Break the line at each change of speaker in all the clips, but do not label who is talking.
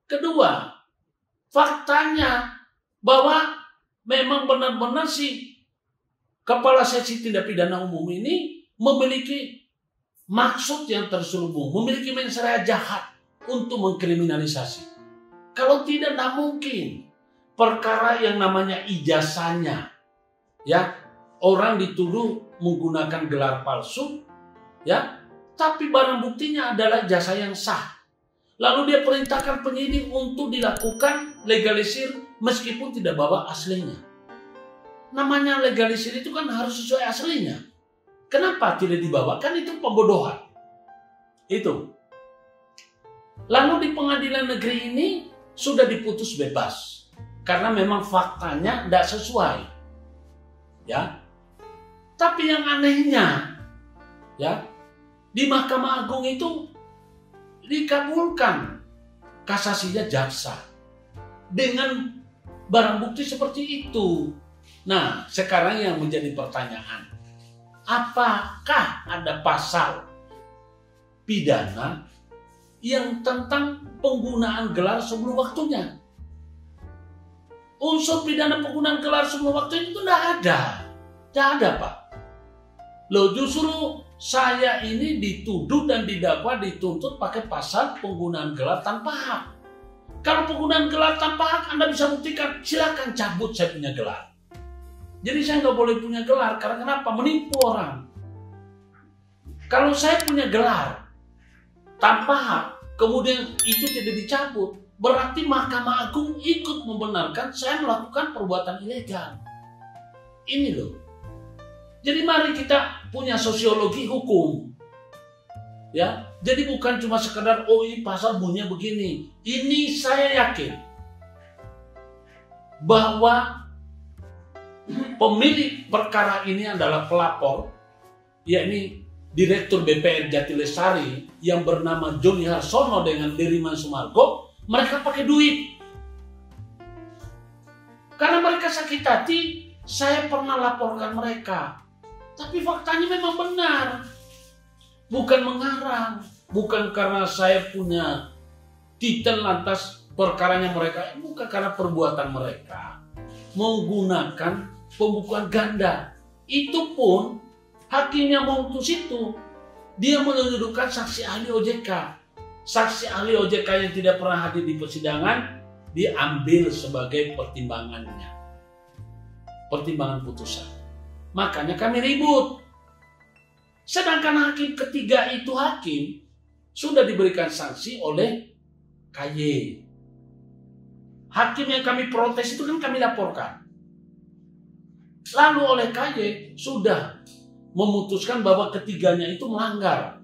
Kedua, faktanya bahwa memang benar-benar si Kepala Seksi Tindak Pidana Umum ini memiliki maksud yang terselubung, memiliki mensreya jahat untuk mengkriminalisasi. Kalau tidak mungkin perkara yang namanya ijazahnya, ya, orang dituduh menggunakan gelar palsu, ya, tapi barang buktinya adalah jasa yang sah. Lalu dia perintahkan penyidik untuk dilakukan legalisir meskipun tidak bawa aslinya. Namanya legalisir itu kan harus sesuai aslinya. Kenapa tidak dibawa? Kan itu pembodohan. Itu. Lalu di pengadilan negeri ini sudah diputus bebas. Karena memang faktanya tidak sesuai. Ya. Tapi yang anehnya, ya, di Mahkamah Agung itu dikabulkan kasasinya jaksa dengan barang bukti seperti itu. Nah, sekarang yang menjadi pertanyaan, apakah ada pasal pidana yang tentang penggunaan gelar sebelum waktunya? Unsur pidana penggunaan gelar sebelum waktunya itu tidak ada. Tidak ada, Pak. Loh, justru saya ini dituduh dan didakwa dituntut pakai pasal penggunaan gelar tanpa hak. Kalau penggunaan gelar tanpa hak Anda bisa buktikan, silakan cabut saya punya gelar. Jadi saya nggak boleh punya gelar, karena kenapa? Menipu orang. Kalau saya punya gelar tanpa hak, kemudian itu tidak dicabut, berarti Mahkamah Agung ikut membenarkan saya melakukan perbuatan ilegal. Ini loh. Jadi mari kita punya sosiologi hukum. Ya, jadi bukan cuma sekedar oh ini pasal bunyinya begini. Ini saya yakin bahwa pemilik perkara ini adalah pelapor, yakni Direktur BPN Jatilestari yang bernama Joni Harsono dengan Diriman Sumargo. Mereka pakai duit. Karena mereka sakit hati, saya pernah laporkan mereka. Tapi faktanya memang benar. Bukan mengarang. Bukan karena saya punya titel lantas perkaranya mereka. Bukan karena perbuatan mereka menggunakan pembukuan ganda. Itu pun hakimnya memutus itu. Dia mendudukan saksi ahli OJK. Saksi ahli OJK yang tidak pernah hadir di persidangan diambil sebagai pertimbangannya. Pertimbangan putusan. Makanya kami ribut. Sedangkan hakim ketiga itu hakim sudah diberikan sanksi oleh KY. Hakim yang kami protes itu kan kami laporkan. Lalu oleh KY sudah memutuskan bahwa ketiganya itu melanggar.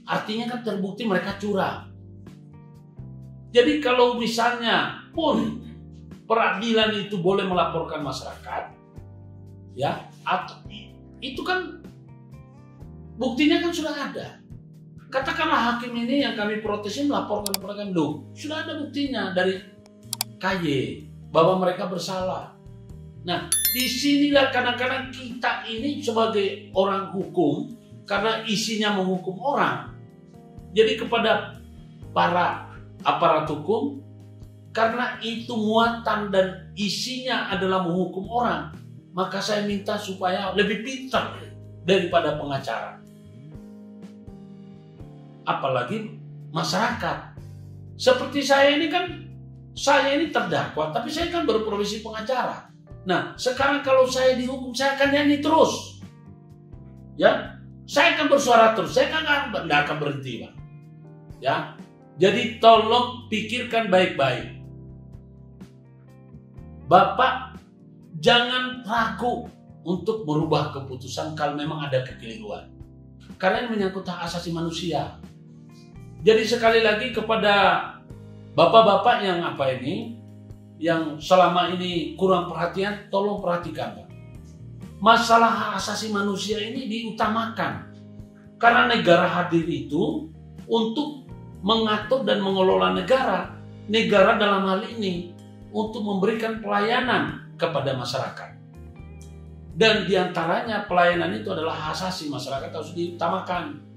Artinya kan terbukti mereka curang. Jadi kalau misalnya pun peradilan itu boleh melaporkan masyarakat, ya, atau itu kan buktinya kan sudah ada. Katakanlah hakim ini yang kami protesin melaporkan kepada kami, loh, sudah ada buktinya dari KY bahwa mereka bersalah. Nah, disinilah kadang-kadang kita ini sebagai orang hukum, karena isinya menghukum orang, jadi kepada para aparat hukum, karena itu muatan dan isinya adalah menghukum orang, maka saya minta supaya lebih pintar daripada pengacara. Apalagi masyarakat. Seperti saya ini kan, saya ini terdakwa, tapi saya kan berprofesi pengacara. Nah, sekarang kalau saya dihukum, saya akan nyanyi terus. Ya, saya akan bersuara terus, saya kan nggak akan berhenti, Pak. Ya, jadi tolong pikirkan baik-baik. Bapak jangan ragu untuk merubah keputusan kalau memang ada kekeliruan. Karena ini menyangkut hak asasi manusia. Jadi sekali lagi kepada bapak-bapak yang yang selama ini kurang perhatian, tolong perhatikan, Pak. Masalah hak asasi manusia ini diutamakan. Karena negara hadir itu untuk mengatur dan mengelola negara. Negara dalam hal ini untuk memberikan pelayanan kepada masyarakat. Dan diantaranya pelayanan itu adalah hak asasi masyarakat harus diutamakan.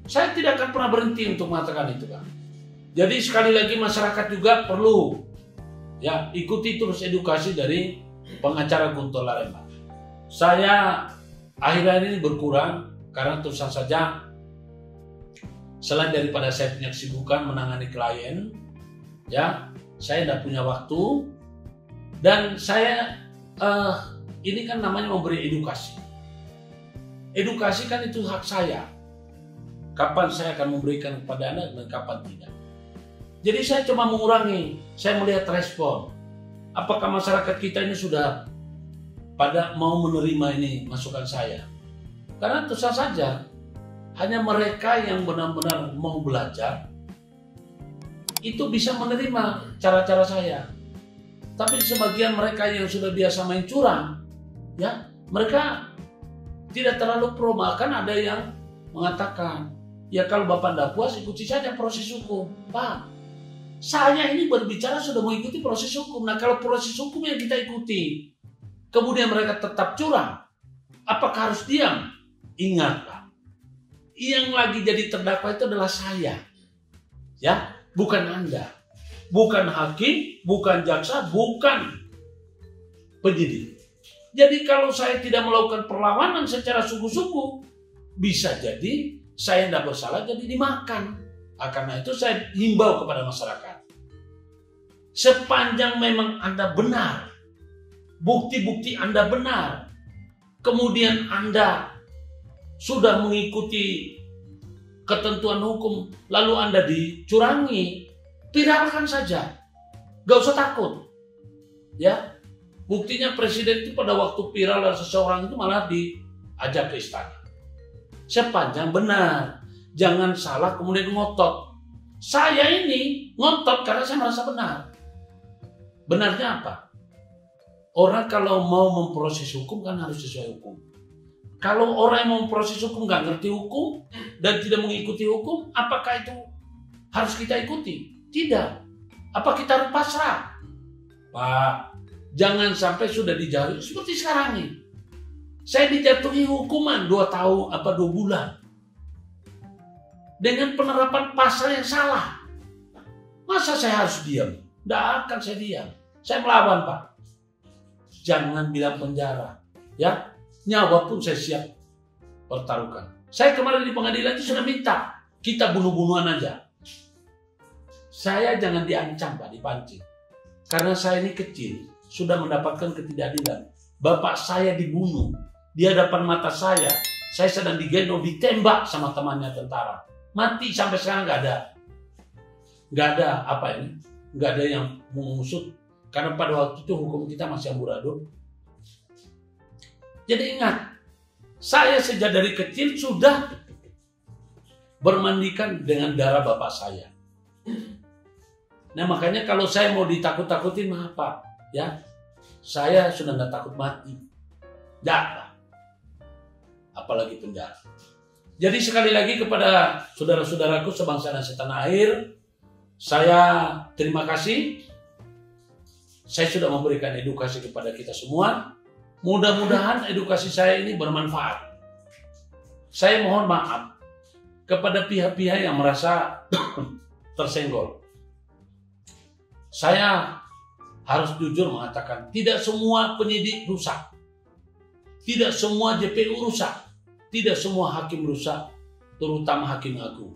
Saya tidak akan pernah berhenti untuk mengatakan itu, Pak. Jadi sekali lagi masyarakat juga perlu ya ikuti terus edukasi dari pengacara Guntur Laremba. Saya akhir-akhir ini berkurang karena terus saja selain daripada saya punya kesibukan menangani klien, ya saya tidak punya waktu dan saya ini kan namanya memberi edukasi. Edukasi kan itu hak saya. Kapan saya akan memberikan kepada Anda dan kapan tidak. Jadi saya cuma mengurangi, saya melihat respon. Apakah masyarakat kita ini sudah pada mau menerima ini masukan saya? Karena terus saja, hanya mereka yang benar-benar mau belajar, itu bisa menerima cara-cara saya. Tapi sebagian mereka yang sudah biasa main curang, ya mereka tidak terlalu pro. Bahkan ada yang mengatakan, ya kalau Bapak tidak puas, ikuti saja proses hukum. Pak, saya ini berbicara sudah mengikuti proses hukum. Nah kalau proses hukum yang kita ikuti, kemudian mereka tetap curang, apakah harus diam? Ingat Pak, yang lagi jadi terdakwa itu adalah saya, ya, bukan Anda, bukan hakim, bukan jaksa, bukan penyidik. Jadi kalau saya tidak melakukan perlawanan secara sungguh-sungguh, bisa jadi saya tidak bersalah jadi dimakan. Karena itu saya himbau kepada masyarakat, sepanjang memang Anda benar, bukti-bukti Anda benar, kemudian Anda sudah mengikuti ketentuan hukum, lalu Anda dicurangi, viralkan saja, gak usah takut. Ya, buktinya presiden itu pada waktu viral dan seseorang itu malah diajak ke istana. Sepanjang benar, jangan salah kemudian ngotot. Saya ini ngotot karena saya merasa benar. Benarnya apa? Orang kalau mau memproses hukum kan harus sesuai hukum. Kalau orang yang mau memproses hukum nggak ngerti hukum dan tidak mengikuti hukum, apakah itu harus kita ikuti? Tidak. Apa kita harus pasrah? Pak, jangan sampai sudah dijatuhi seperti sekarang ini. Saya dijatuhi hukuman 2 tahun, 2 bulan. Dengan penerapan pasal yang salah. Masa saya harus diam? Tidak akan saya diam. Saya melawan Pak. Jangan bilang penjara. Ya, nyawa pun saya siap pertaruhkan. Saya kemarin di pengadilan itu sudah minta. Kita bunuh-bunuhan aja. Saya jangan diancam Pak, dipancing. Karena saya ini kecil. Sudah mendapatkan ketidakadilan. Bapak saya dibunuh. Di hadapan mata saya sedang digendong, ditembak sama temannya tentara. Mati sampai sekarang nggak ada apa ini, nggak ada yang mengusut. Karena pada waktu itu hukum kita masih amburadul. Jadi ingat, saya sejak dari kecil sudah bermandikan dengan darah bapak saya. Nah makanya kalau saya mau ditakut-takutin, maaf Pak, ya, saya sudah nggak takut mati, nggak, apalagi penjara. Jadi sekali lagi kepada saudara-saudaraku sebangsa dan setanah air, saya terima kasih. Saya sudah memberikan edukasi kepada kita semua. Mudah-mudahan edukasi saya ini bermanfaat. Saya mohon maaf kepada pihak-pihak yang merasa tersenggol. Saya harus jujur mengatakan, tidak semua penyidik rusak. Tidak semua JPU rusak. Tidak semua hakim rusak, terutama hakim agung.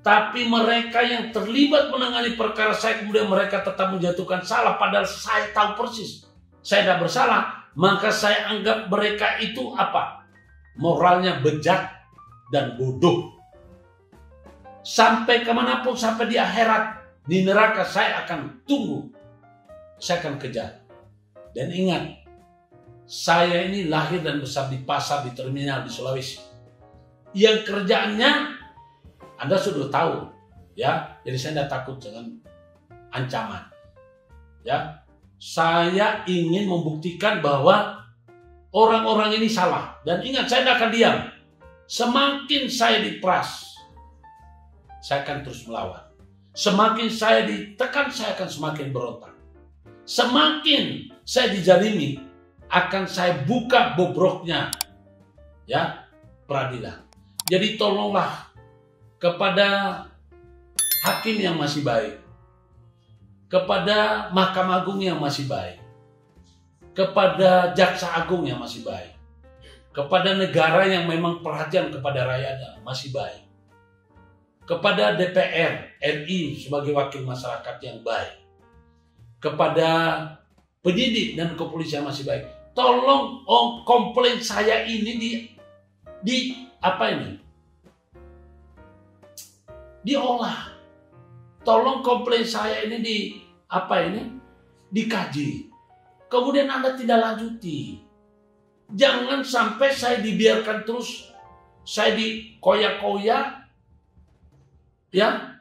Tapi mereka yang terlibat menangani perkara saya, kemudian mereka tetap menjatuhkan salah, padahal saya tahu persis saya tidak bersalah, maka saya anggap mereka itu apa? Moralnya bejat dan bodoh. Sampai kemanapun, sampai di akhirat, di neraka saya akan tunggu, saya akan kejar. Dan ingat, saya ini lahir dan besar di pasar, di terminal di Sulawesi. Yang kerjaannya Anda sudah tahu, ya. Jadi saya tidak takut dengan ancaman, ya. Saya ingin membuktikan bahwa orang-orang ini salah. Dan ingat, saya tidak akan diam. Semakin saya diperas, saya akan terus melawan. Semakin saya ditekan, saya akan semakin berontak. Semakin saya dizalimi, akan saya buka bobroknya, ya, peradilan. Jadi tolonglah kepada hakim yang masih baik, kepada Mahkamah Agung yang masih baik, kepada Jaksa Agung yang masih baik, kepada negara yang memang perhatian kepada rakyatnya masih baik, kepada DPR RI sebagai wakil masyarakat yang baik, kepada penyidik dan kepolisian masih baik. Tolong komplain saya ini diolah. Tolong komplain saya ini dikaji. Kemudian Anda tidak lanjuti. Jangan sampai saya dibiarkan terus, saya dikoyak-koyak, ya.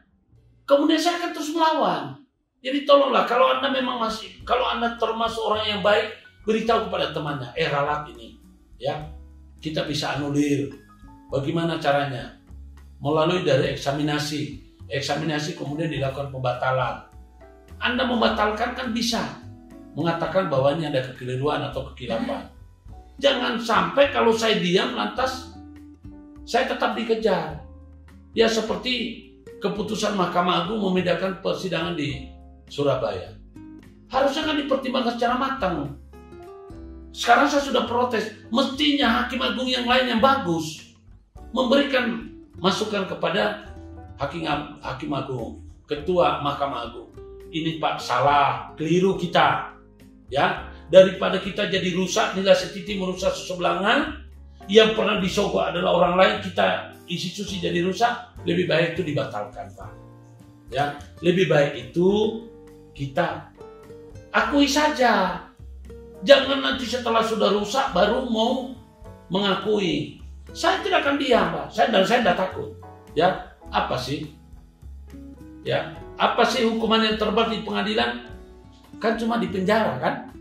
Kemudian saya akan terus melawan. Jadi tolonglah, kalau Anda termasuk orang yang baik, beritahu kepada temannya, ralat ini, ya, kita bisa anulir. Bagaimana caranya? Melalui dari eksaminasi kemudian dilakukan pembatalan. Anda membatalkan kan bisa mengatakan bahwa ini ada kekeliruan atau kekilafan. Jangan sampai kalau saya diam lantas saya tetap dikejar. Ya seperti keputusan Mahkamah Agung memindahkan persidangan di Surabaya. Harusnya kan dipertimbangkan secara matang. Sekarang saya sudah protes. Mestinya Hakim Agung yang lain yang bagus memberikan masukan kepada Hakim Agung, Ketua Mahkamah Agung. Ini Pak salah, keliru kita. Ya, daripada kita jadi rusak, nilai setiti merusak sesebelangan, yang pernah disogok adalah orang lain, kita institusi jadi rusak, lebih baik itu dibatalkan, Pak. Ya, lebih baik itu kita akui saja. Jangan nanti setelah sudah rusak baru mau mengakui. Saya tidak akan diam, Pak. Saya tidak takut. Ya, apa sih? Ya, apa sih hukuman yang terberat di pengadilan? Kan cuma di penjara, kan?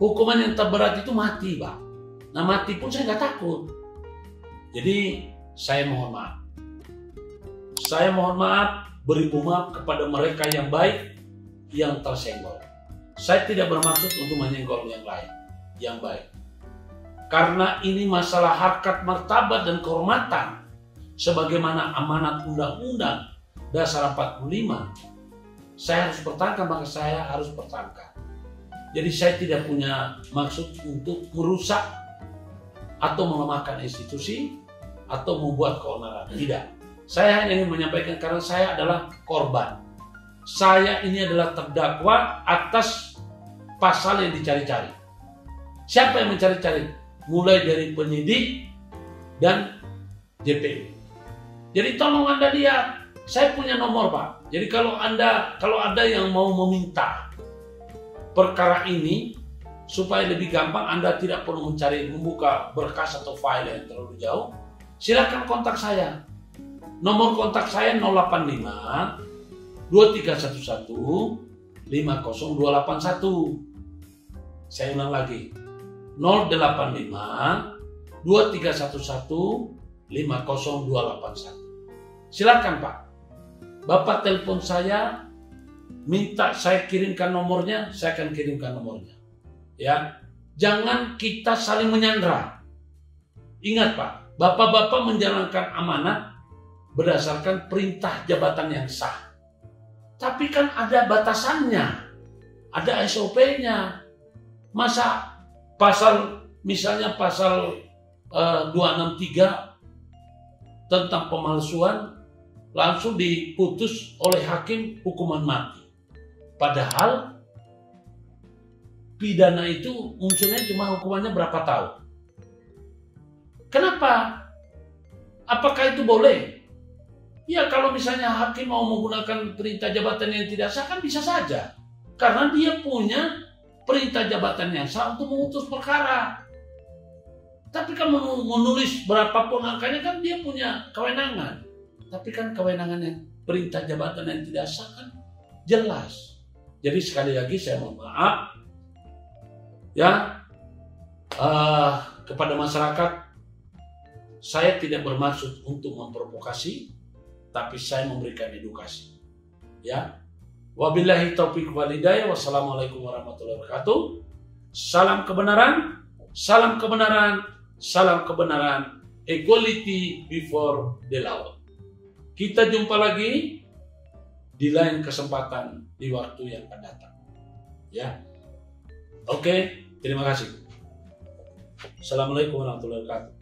Hukuman yang terberat itu mati, Pak. Nah, mati pun saya nggak takut. Jadi, saya mohon maaf. Saya mohon maaf, beribu maaf kepada mereka yang baik, yang tersenggol. Saya tidak bermaksud untuk menyenggol yang lain, yang baik. Karena ini masalah harkat martabat dan kehormatan. Sebagaimana amanat Undang-Undang Dasar 45, saya harus pertahankan, maka saya harus pertahankan. Jadi saya tidak punya maksud untuk merusak atau melemahkan institusi atau membuat keonaran. Tidak. Saya hanya ingin menyampaikan karena saya adalah korban. Saya ini adalah terdakwa atas pasal yang dicari-cari. Siapa yang mencari-cari? Mulai dari penyidik dan JPU. Jadi tolong Anda lihat, saya punya nomor, Pak. Jadi kalau ada yang mau meminta perkara ini supaya lebih gampang, Anda tidak perlu membuka berkas atau file yang terlalu jauh. Silakan kontak saya. Nomor kontak saya 085 2311 50281. Saya ulang lagi. 085 2311 50281. Silakan, Pak. Bapak telepon saya, minta saya kirimkan nomornya, saya akan kirimkan nomornya. Ya, jangan kita saling menyandra. Ingat, Pak, bapak-bapak menjalankan amanat berdasarkan perintah jabatan yang sah. Tapi kan ada batasannya, ada SOP-nya. Masa misalnya pasal 263 tentang pemalsuan langsung diputus oleh hakim hukuman mati. Padahal pidana itu munculnya cuma hukumannya berapa tahun. Kenapa? Apakah itu boleh? Ya kalau misalnya hakim mau menggunakan perintah jabatan yang tidak sah kan bisa saja. Karena dia punya perintah jabatan yang sah untuk memutus perkara. Tapi kan menulis berapapun angkanya kan dia punya kewenangan. Tapi kan kewenangan yang perintah jabatan yang tidak sah kan jelas. Jadi sekali lagi saya mohon maaf ya kepada masyarakat. Saya tidak bermaksud untuk memprovokasi, tapi saya memberikan edukasi. Ya. Wabillahi taufiq wal hidayah. Wassalamualaikum warahmatullahi wabarakatuh. Salam kebenaran, salam kebenaran, salam kebenaran. Equality before the law. Kita jumpa lagi di lain kesempatan di waktu yang akan datang. Ya. Oke, terima kasih. Assalamualaikum warahmatullahi wabarakatuh.